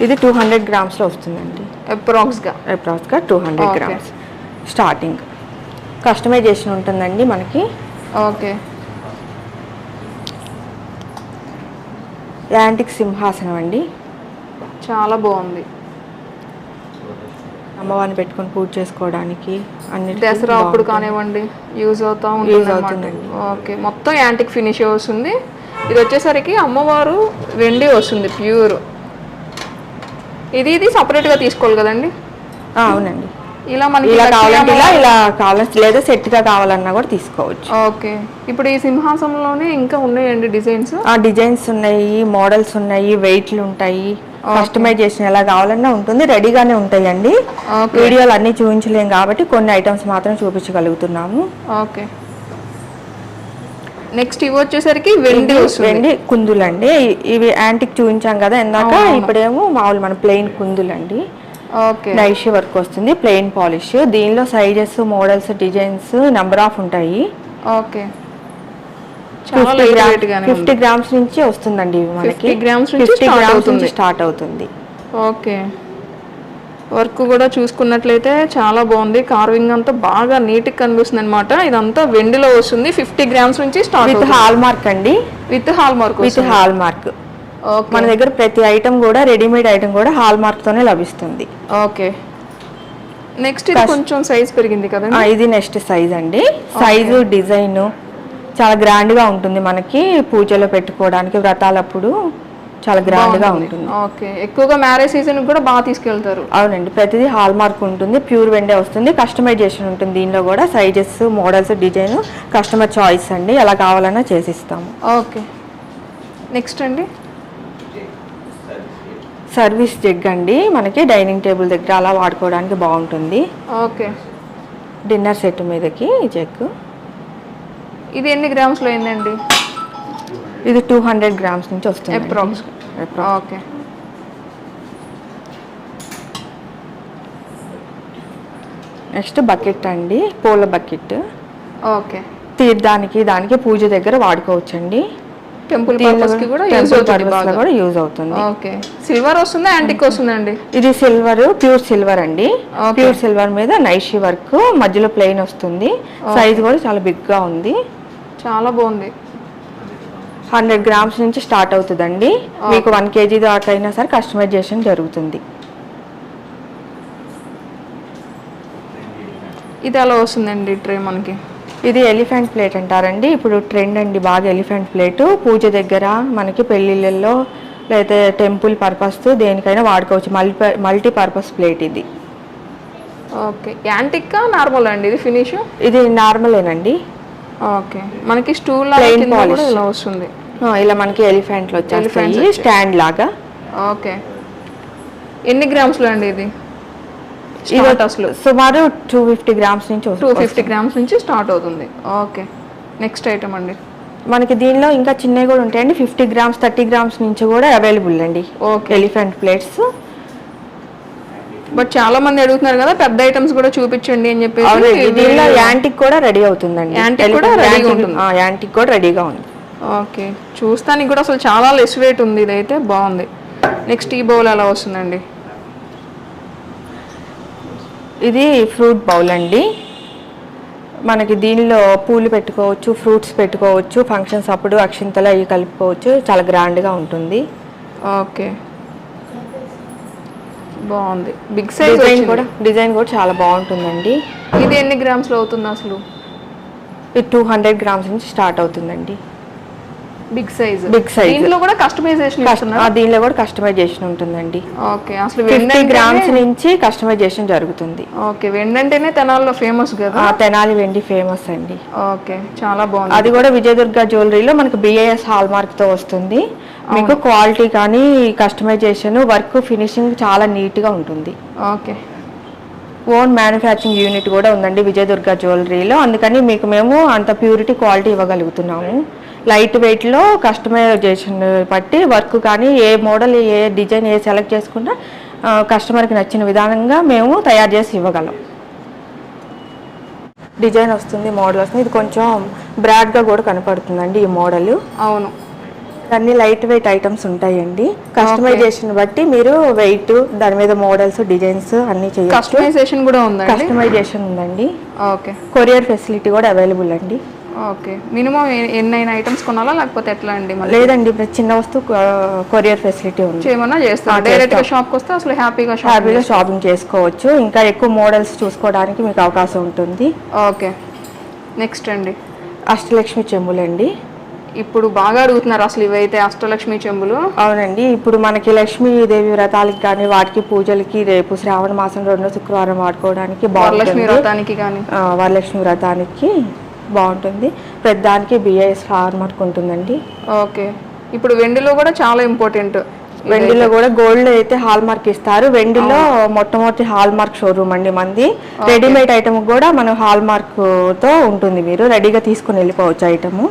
ఇది 200 గ్రామ్స్ లో వస్తుందండి. అప్రాక్స్ గా 200 గ్రామ్స్ స్టార్టింగ్. కస్టమైజేషన్ ఉంటుందండి మనకి. ఓకే. యాంటిక్ సింహాసనం అండి, చాలా బాగుంది. అమ్మవారిని పెట్టుకొని పూజ చేసుకోవడానికి, అన్ని దసరా అప్పుడు కానివ్వండి యూజ్ అవుతుందండి. ఓకే. మొత్తం యాంటిక్ ఫినిష్ వస్తుంది. ఇది వచ్చేసరికి అమ్మవారు వెండి వస్తుంది ప్యూర్. ఇది సపరేట్ గా తీసుకోవాలి కదండి? అవునండి. ఇలా మనకి ఇలా కావాలంటే లేదా సెట్ గా కావాలన్నా కూడా తీసుకోవచ్చు. ఓకే. ఇప్పుడు ఈ సింహాసనంలోనే ఇంకా ఉన్నాయండి డిజైన్స్? డిజైన్స్ ఉన్నాయి, మోడల్స్ ఉన్నాయి, వెయిట్లు ఉంటాయి. కస్టమైజేషన్ ఎలా కావాలన్నా ఉంటుంది, రెడీగానే ఉంటాయండి. వీడియోలు అన్ని చూపించలేం కాబట్టి కొన్ని ఐటమ్స్ మాత్రం చూపించగలుగుతున్నాము. ఓకే. నెక్స్ట్ ఇవి వచ్చేసరికి వెండి కుందులు అండి. ఇవి యాంటిక్ చూపించాం కదా ఇందాక, ఇప్పుడేమో మామూలు మన ప్లెయిన్ కుందులు అండి. ఓకే. నైషీ వర్క్ వస్తుంది, ప్లెయిన్ పాలిష్. దీనిలో sizes, models, designs number of ఉంటాయి. ఓకే. చాలా లైట్ వెయిట్ గానే 50 గ్రామ్స్ నుంచి వస్తుందండి ఇవి మనకి. 50 గ్రామ్స్ నుంచి 50 గ్రామ్స్ నుంచి స్టార్ట్ అవుతుంది. ఓకే, వర్క్ కూడా చూసుకున్నట్లయితే చాలా బాగుంది. కార్వింగ్ అంతా బాగా నీట్గా కనిపిస్తుంది అనమాట. ఇదంతా వెండిలో వస్తుంది. 50 గ్రామ్స్ నుంచి స్టార్ట్ విత్ హాల్ మార్క్ అండి. With hall mark. With hall mark. మన దగ్గర ప్రతి ఐటమ్ కూడా రెడీమేడ్ ఐటమ్ కూడా హాల్ మార్క్ తోనే లభిస్తుంది. ఓకే, నెక్స్ట్ ఇది కొంచెం సైజ్ పెరిగింది కదా. ఇది నెక్స్ట్ సైజ్ అండి. సైజు డిజైన్ చాలా గ్రాండ్ గా ఉంటుంది. మనకి పూజలో పెట్టుకోవడానికి వ్రతాలప్పుడు చాలా గ్రాండ్ గా ఉంటుంది. ఓకే, ఎక్కువగా మ్యారేజ్ సీజన్ కూడా బాగా తీసుకెళ్తారు. అవునండి, ప్రతిదీ హాల్ మార్క్ ఉంటుంది. ప్యూర్ వెండే వస్తుంది. కస్టమైజేషన్ ఉంటుంది దీనిలో కూడా. Sizes, models, design customer choice అండి. ఎలా కావాలన్నా చేసిస్తాము. ఓకే, నెక్స్ట్ అండి సర్వీస్ జగ్ అండి. మనకి డైనింగ్ టేబుల్ దగ్గర అలా వాడుకోవడానికి బాగుంటుంది. ఓకే, డిన్నర్ సెట్ మీదకి జగ్. ఇది ఎన్ని గ్రామ్స్ లో అయిందండి? ఇది 200 గ్రామ్స్ నుంచి వస్తుంది అప్రాక్స్. ఓకే, నెక్స్ట్ బకెట్ అండి, పూల బకెట్. ఓకే, తీర్థానికి దానికి పూజ దగ్గర వాడుకోవచ్చండి. టెంపుల్ పర్పస్ కి కూడా యూజ్ అవుతుంది. ఓకే, సిల్వర్ వస్తుందా యాంటిక్ వస్తుందండి? ఇది సిల్వర్, ప్యూర్ సిల్వర్ అండి. ప్యూర్ సిల్వర్ మీద నైషి వర్క్, మధ్యలో ప్లెయిన్ వస్తుంది. సైజ్ కూడా చాలా బిగ్ గా ఉంది. చాలా బాగుంది. 100 గ్రామ్స్ నుంచి స్టార్ట్ అవుతుందండి. మీకు 1 kg దాకా అయినా సరే కస్టమైజేషన్ జరుగుతుంది. ఇది అలా వస్తుందండి ట్రే మనకి. ఇది ఎలిఫెంట్ ప్లేట్ అంటారండి. ఇప్పుడు ట్రెండ్ అండి బాగా ఎలిఫెంట్ ప్లేట్. పూజ దగ్గర మనకి పెళ్ళిళ్ళల్లో లేదా టెంపుల్ పర్పస్ దేనికైనా వాడుకోవచ్చు. మల్టీ పర్పస్ ప్లేట్ ఇది. ఓకే, యాంటిక్ నార్మల్ అండి ఇది ఫినిష్? ఇది నార్మలేనండి. ఓకే, మనకి స్టూల్ ఇలా వస్తుంది. ఇలా మనకి ఎలిఫెంట్ లో వచ్చేస్తాయి స్టాండ్ లాగా. ఓకే, ఎన్ని గ్రామ్స్ లో అండి ఇది? సుమారు 250 గ్రామ్స్ నుంచి 250 గ్రామ్స్ నుంచి స్టార్ట్ అవుతుంది. ఓకే, నెక్స్ట్ ఐటమ్ అండి. మనకి దీనిలో ఇంకా చిన్నవి కూడా ఉంటాయండి. 50 గ్రామ్స్ 30 గ్రామ్స్ నుంచి కూడా అవైలబుల్ అండి. Okay, elephant plates. బట్ చాలా మంది అడుగుతున్నారు కదా పెద్ద ఐటమ్స్ కూడా చూపించండి అని చెప్పి. దీనిలో యాంటిక్ కూడా రెడీ అవుతుందండి. యాంటిక్ కూడా రెడీగా ఉంది. ఓకే, చూస్తానికి కూడా అసలు చాలా లెస్ వెయిట్ ఉంది. ఇదైతే బాగుంది. నెక్స్ట్ ఈ బౌల్ ఎలా వస్తుందండి? ఇది ఫ్రూట్ బౌల్ అండి. మనకి దీనిలో పూలు పెట్టుకోవచ్చు, ఫ్రూట్స్ పెట్టుకోవచ్చు. ఫంక్షన్స్ అప్పుడు అక్షింతలు అవి కలుపుకోవచ్చు. చాలా గ్రాండ్గా ఉంటుంది. ఓకే, బాగుంది. బిగ్ సైజ్ డిజైన్ కూడా చాలా బాగుంటుందండి. ఇది ఎన్ని గ్రామ్స్ లో అవుతుంది అసలు? ఇది 200 గ్రామ్స్ నుంచి స్టార్ట్ అవుతుందండి. Big size. దీనిలో కూడా కస్టమైజేషన్ దీనిలో కూడా కస్టమైజేషన్ ఉంటుందండి. ఓకే, అసలు 50 గ్రామ్స్ నుంచి కస్టమైజేషన్ జరుగుతుంది. ఓకే, వెండి అంటేనే తెనాలిలో ఫేమస్ కదా. తెనాలి వెండి ఫేమస్ అండి. ఓకే, చాలా బాగుంది. అది కూడా విజయదుర్గ జ్యువెలరీలో మనకు BIS హాల్ మార్క్ తో వస్తుంది. మీకు క్వాలిటీ కానీ కస్టమైజేషన్ వర్క్ ఫినిషింగ్ చాలా నీట్ గా ఉంటుంది. ఓకే, ఓన్ మ్యానుఫ్యాక్చరింగ్ యూనిట్ కూడా ఉందండి విజయదుర్గ జ్యువెలరీలో. అందుకని మీకు మేము అంత ప్యూరిటీ క్వాలిటీ ఇవ్వగలుగుతున్నాము. లైట్ వెయిట్లో కస్టమైజేషన్ బట్టి వర్క్ కానీ ఏ మోడల్ ఏ డిజైన్ ఏ సెలెక్ట్ చేసుకున్నా కస్టమర్కి నచ్చిన విధానంగా మేము తయారు చేసి ఇవ్వగలం. డిజైన్ వస్తుంది, మోడల్ వస్తుంది. ఇది కొంచెం బ్రాడ్గా కూడా కనపడుతుందండి ఈ మోడల్. అవును, అన్ని లైట్ వెయిట్ ఐటమ్స్ ఉంటాయండి. కస్టమైజేషన్ బట్టి మీరు వెయిట్, దాని మీద మోడల్స్, డిజైన్స్ అన్ని చేయొచ్చు. కస్టమైజేషన్ కూడా ఉందండి. కస్టమైజేషన్ ఉందండి. ఓకే, కొరియర్ ఫెసిలిటీ కూడా అవైలబుల్ అండి. ఓకే, మినిమం ఎన్నైనా ఐటమ్స్ కొనాలా లేకపోతే ఎట్లా అండి? లేదండి, చిన్న వస్తువు కొరియర్ ఫెసిలిటీ ఉంది. ఏమన్నా చేస్తాం. డైరెక్ట్ గా షాప్కి వస్తే అసలు హ్యాపీగా షాపింగ్ చేసుకోవచ్చు. ఇంకా ఎక్కువ మోడల్స్ చూసుకోవడానికి మీకు అవకాశం ఉంటుంది. ఓకే, నెక్స్ట్ అండి అష్టలక్ష్మి చెంబులు అండి. ఇప్పుడు బాగా అడుగుతున్నారు అసలు ఇవైతే అష్టలక్ష్మి చెంబులు. అవునండి, ఇప్పుడు మనకి లక్ష్మీదేవి వ్రతాలకి కానీ వాటికి పూజలకి రేపు శ్రావణ మాసం 2వ శుక్రవారం వాడుకోవడానికి వరలక్ష్మి వ్రతానికి కానీ వరలక్ష్మి వ్రతానికి బాగుంటుంది. పెద్దానికి BIS హాల్ మార్క్ ఉంటుందండి. ఓకే, ఇప్పుడు వెండిలో కూడా చాలా ఇంపార్టెంట్. వెండిలో కూడా గోల్డ్ అయితే హాల్ మార్క్ ఇస్తారు. వెండిలో మొట్టమొదటి హాల్ మార్క్ షోరూమ్ అండి మంది. రెడీమేడ్ ఐటమ్ కూడా మనం హాల్ మార్క్ తో ఉంటుంది. మీరు రెడీగా తీసుకుని వెళ్ళిపోవచ్చు ఐటమ్.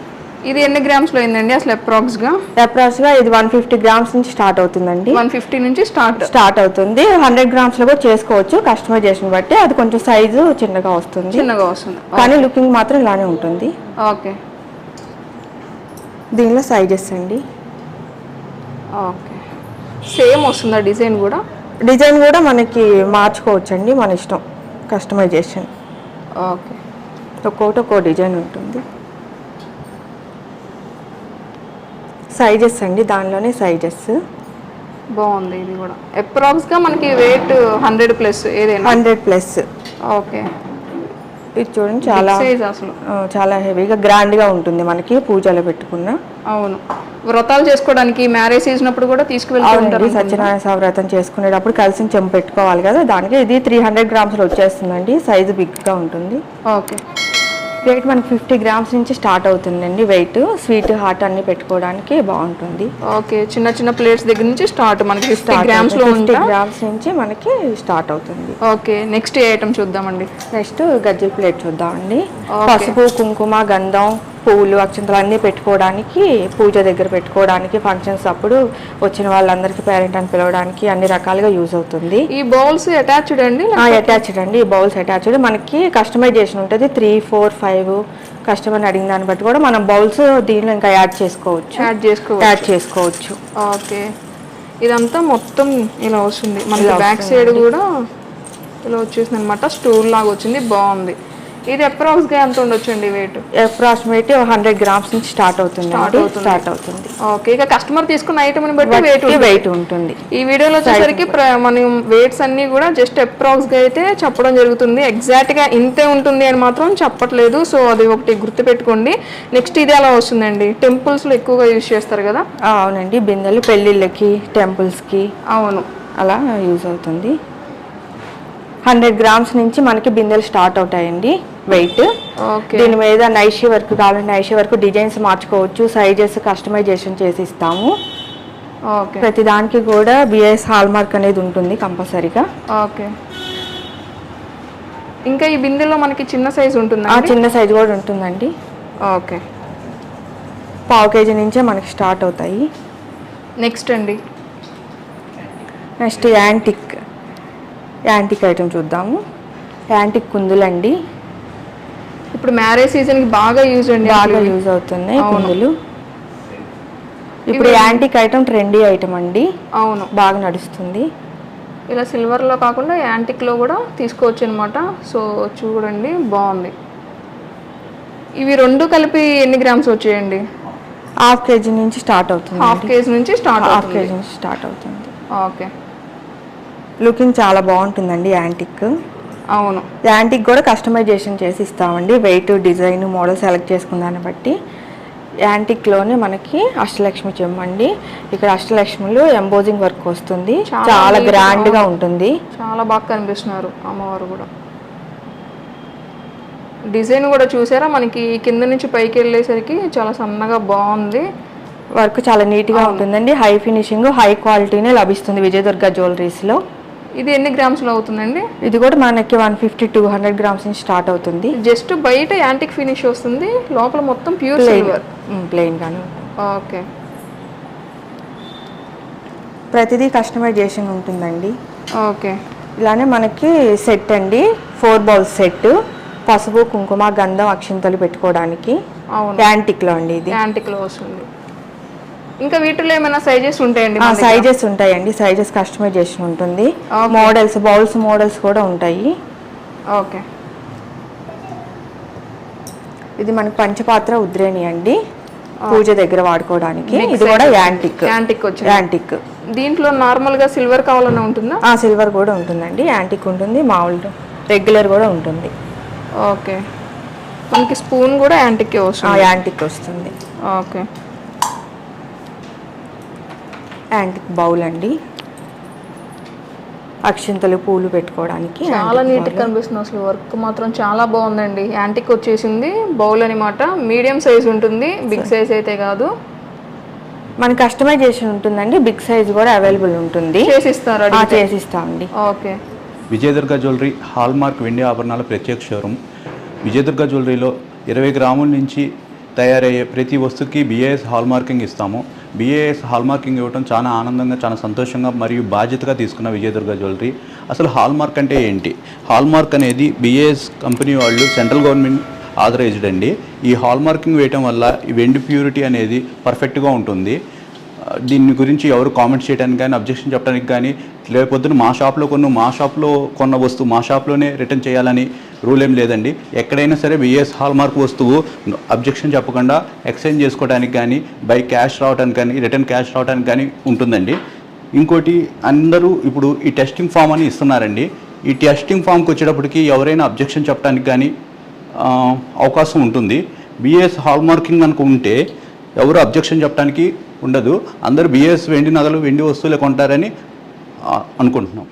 ఇది ఎన్ని గ్రామ్స్ లో అయిందండి అసలు అప్రాక్స్ గా? ఇది 150 గ్రామ్స్ నుంచి స్టార్ట్ అవుతుందండి. 150 నుంచి స్టార్ట్ అవుతుంది. 100 గ్రామ్స్ లో కూడా చేసుకోవచ్చు కస్టమైజేషన్ బట్టి. అది కొంచెం సైజు చిన్నగా వస్తుంది, కానీ లుకింగ్ మాత్రం ఇలానే ఉంటుంది. ఓకే, దీనిలో సైజెస్ అండి. ఓకే, సేమ్ వస్తుందా డిజైన్ కూడా? డిజైన్ కూడా మనకి మార్చుకోవచ్చు అండి, మన ఇష్టం, కస్టమైజేషన్. ఓకే, ఒక్కో డిజైన్ ఉంటుంది. సైజెస్ అండి, దానిలోనే సైజెస్. బాగుంది ఇది కూడా. అప్రాక్స్గా మనకి వెయిట్ 100+ ఏదైనా? 100+. ఓకే, ఇది చూడండి, చాలా సైజ్ అసలు చాలా హెవీగా గ్రాండ్గా ఉంటుంది మనకి పూజలో పెట్టుకున్న. అవును, వ్రతాలు చేసుకోవడానికి మ్యారేజ్ చేసినప్పుడు కూడా తీసుకువెళ్తూ ఉంటారు. సత్యనారాయణ వ్రతం చేసుకునేటప్పుడు కలిసి చెంపు పెట్టుకోవాలి కదా, దానికి ఇది 300 గ్రామ్స్లో వచ్చేస్తుందండి. సైజు బిగ్గా ఉంటుంది. ఓకే, వెయిట్ మనకి 50 గ్రామ్స్ నుంచి స్టార్ట్ అవుతుందండి. వెయిట్ స్వీట్ హాట్ అన్ని పెట్టుకోవడానికి బాగుంటుంది. ఓకే, చిన్న చిన్న ప్లేట్స్ దగ్గర నుంచి స్టార్ట్ మనకి 50 గ్రామ్స్లో 50 గ్రామ్స్ నుంచి మనకి స్టార్ట్ అవుతుంది. ఓకే, నెక్స్ట్ ఏ ఐటమ్ చూద్దామండి? నెక్స్ట్ గజ్జల ప్లేట్ చూద్దామండి. పసుపు, కుంకుమ, గంధం, పూలు, అక్షంతలు అన్నీ పెట్టుకోవడానికి, పూజ దగ్గర పెట్టుకోవడానికి, ఫంక్షన్స్ అప్పుడు వచ్చిన వాళ్ళందరికీ పేరెంట్ అని పిలవడానికి అన్ని రకాలుగా యూజ్ అవుతుంది. ఈ బౌల్స్ అటాచ్డ్ అండి? అటాచ్డ్ అండి, ఈ బౌల్స్ అటాచ్డ్. మనకి కస్టమైజేషన్ ఉంటుంది. 3, 4, 5 కస్టమర్ని అడిగిన దాన్ని బట్టి కూడా మనం బౌల్స్ దీనిలో ఇంకా యాడ్ చేసుకోవచ్చు. ఓకే, ఇదంతా మొత్తం ఇలా వస్తుంది మనకి. బ్యాక్ సైడ్ కూడా ఇలా వచ్చేసింది అనమాట, స్టూల్ లాగా వచ్చింది, బాగుంది. ఇది అప్రాక్స్గా ఎంత ఉండొచ్చండి వెయిట్? అప్రాక్సిమేట్ 100 గ్రామ్స్ నుంచి స్టార్ట్ అవుతుంది. ఓకే, ఇక కస్టమర్ తీసుకున్న ఐటమ్ బట్టి వెయిట్ ఉంటుంది. ఈ వీడియోలో వచ్చేసరికి మనం వెయిట్స్ అన్ని కూడా జస్ట్ అప్రాక్స్గా అయితే చెప్పడం జరుగుతుంది. ఎగ్జాక్ట్గా ఇంతే ఉంటుంది అని మాత్రం చెప్పట్లేదు. సో అది ఒకటి గుర్తుపెట్టుకోండి. నెక్స్ట్ ఇది ఎలా వస్తుందండి? టెంపుల్స్లో ఎక్కువగా యూజ్ చేస్తారు కదా? అవునండి, బిందెలు పెళ్ళిళ్ళకి, టెంపుల్స్కి, అవును, అలా యూజ్ అవుతుంది. 100 గ్రామ్స్ నుంచి మనకి బిందెలు స్టార్ట్ అవుతాయండి వెయిట్. దీని మీద నైషి వర్క్ కావాలంటే నైషి వర్క్ డిజైన్స్ మార్చుకోవచ్చు. సైజెస్ కస్టమైజేషన్ చేసి ఇస్తాము. ప్రతి దానికి కూడా BIS హాల్ మార్క్ అనేది ఉంటుంది కంపల్సరీగా. ఓకే, ఇంకా ఈ బిందెలో మనకి చిన్న సైజు ఉంటుంది? చిన్న సైజు కూడా ఉంటుందండి. ఓకే, ½ kg నుంచే మనకి స్టార్ట్ అవుతాయి. నెక్స్ట్ అండి? నెక్స్ట్ యాంటిక్ ఐటమ్ చూద్దాము. యాంటిక్ కుందులండి. ఇప్పుడు మ్యారేజ్ సీజన్కి బాగా యూజ్ అవుతున్నాయి కుందులు. ఇప్పుడు యాంటిక్ ఐటమ్ ట్రెండీ ఐటమ్ అండి. అవును, బాగా నడుస్తుంది. ఇలా సిల్వర్లో కాకుండా యాంటిక్లో కూడా తీసుకోవచ్చు అనమాట. సో చూడండి, బాగుంది. ఇవి రెండు కలిపి ఎన్ని గ్రామ్స్ వచ్చాయండి? ½ kg నుంచి స్టార్ట్ అవుతుంది. ½ kg నుంచి స్టార్ట్ అవుతుంది. ఓకే, లుకింగ్ చాలా బాగుంటుందండి యాంటిక్. అవును, యాంటిక్ కూడా కస్టమైజేషన్ చేసి ఇస్తామండి. వెయిట్, డిజైన్, మోడల్ సెలెక్ట్ చేసుకున్న దాన్ని బట్టి. యాంటిక్లోనే మనకి అష్టలక్ష్మి చెమ్మండి. ఇక్కడ అష్టలక్ష్మిలో ఎంబోజింగ్ వర్క్ వస్తుంది, చాలా గ్రాండ్గా ఉంటుంది. చాలా బాగా కనిపిస్తున్నారు అమ్మవారు కూడా. డిజైన్ కూడా చూసారా, మనకి కింద నుంచి పైకి వెళ్ళేసరికి చాలా సన్నగా బాగుంది. వర్క్ చాలా నీట్గా ఉంటుందండి. హై ఫినిషింగ్, హై క్వాలిటీనే లభిస్తుంది విజయదుర్గ జ్యువెలరీస్లో. ఇది ఎన్ని గ్రామ్స్లో అవుతుందండి? ఇది కూడా మనకి 150-200 గ్రామ్స్ నుంచి స్టార్ట్ అవుతుంది. జస్ట్ బయట యాంటిక్ ఫినిష్ వస్తుంది, లోపల మొత్తం ప్యూర్ సిల్వర్, ప్లెయిన్ గాను. ఓకే, ప్రతిదీ కస్టమైజేషన్ ఉంటుందండి. ఓకే, ఇలానే మనకి సెట్ అండి, 4 బౌల్స్ సెట్. పసుపు, కుంకుమ, గంధం, అక్షింతలు పెట్టుకోవడానికి. అవును, యాంటిక్లో అండి. ఇది యాంటిక్లో వస్తుంది. ఇంకా వీటిలో ఏమైనా సైజెస్ ఉంటాయండి? సైజెస్ ఉంటాయండి, సైజెస్ కస్టమైజేషన్ ఉంటుంది. మోడల్స్, బౌల్స్ మోడల్స్ కూడా ఉంటాయి. ఓకే, ఇది మనకి పంచపాత్ర ఉద్రేణి అండి, పూజ దగ్గర వాడుకోవడానికి. ఇది కూడా యాంటిక్. దీంట్లో నార్మల్గా సిల్వర్ కావాలన్నా ఉంటుందా? సిల్వర్ కూడా ఉంటుందండి. యాంటిక్ ఉంటుంది, మామూలు రెగ్యులర్ కూడా ఉంటుంది. ఓకే, మనకి స్పూన్ కూడా యాంటిక్ వస్తుంది. ఓకే, యాంటిక్ బౌల్ అండి, అక్షింతలు, పూలు పెట్టుకోవడానికి. చాలా నీట్గా కనిపిస్తుంది అసలు. వర్క్ మాత్రం చాలా బాగుందండి. యాంటిక్ వచ్చేసింది, బౌల్ అనమాట. మీడియం సైజ్ ఉంటుంది, బిగ్ సైజ్ అయితే కాదు. మన కస్టమైజేషన్ ఉంటుందండి, బిగ్ సైజ్ కూడా అవైలబుల్ ఉంటుంది. చేసిస్తామండి. ఓకే, విజయదుర్గ జ్యువెలరీ హాల్మార్క్ వెండి ఆభరణాల ప్రత్యేక షోరూమ్. విజయదుర్గ జ్యువెలరీలో 20 గ్రాముల నుంచి తయారయ్యే ప్రతి వస్తువుకి BIS హాల్మార్కింగ్ ఇస్తాము. BIS హాల్మార్కింగ్ ఇవ్వడం చాలా ఆనందంగా, చాలా సంతోషంగా మరియు బాధ్యతగా తీసుకున్న విజయదుర్గ జ్యువెలరీ. అసలు హాల్మార్క్ అంటే ఏంటి? హాల్మార్క్ అనేది BIS కంపెనీ వాళ్ళు సెంట్రల్ గవర్నమెంట్ ఆథరైజ్డ్ అండి. ఈ హాల్ మార్కింగ్ వేయటం వల్ల ఈ వెండి ప్యూరిటీ అనేది పర్ఫెక్ట్గా ఉంటుంది. దీని గురించి ఎవరు కామెంట్ చేయడానికి కానీ అబ్జెక్షన్ చెప్పడానికి కానీ లేకపోతే మా షాప్లో కొన్న వస్తువు మా షాప్లోనే రిటర్న్ చేయాలని రూల్ ఏం లేదండి. ఎక్కడైనా సరే బిఏఎస్ హాల్ మార్క్ వస్తువు అబ్జెక్షన్ చెప్పకుండా ఎక్స్చేంజ్ చేసుకోవడానికి కానీ బై క్యాష్ రావడానికి కానీ రిటర్న్ క్యాష్ రావడానికి కానీ ఉంటుందండి. ఇంకోటి అందరూ ఇప్పుడు ఈ టెస్టింగ్ ఫామ్ అని ఇస్తున్నారండి. ఈ టెస్టింగ్ ఫామ్కి వచ్చేటప్పటికి ఎవరైనా అబ్జెక్షన్ చెప్పడానికి కానీ అవకాశం ఉంటుంది. బిఏఎస్ హాల్ మార్కింగ్ కనుక ఉంటే ఎవరు అబ్జెక్షన్ చెప్పడానికి ఉండదు. అందరూ బిఏఎస్ వెండి నగలు వెండి వస్తువులే కొంటారని అనుకుంటున్నాం.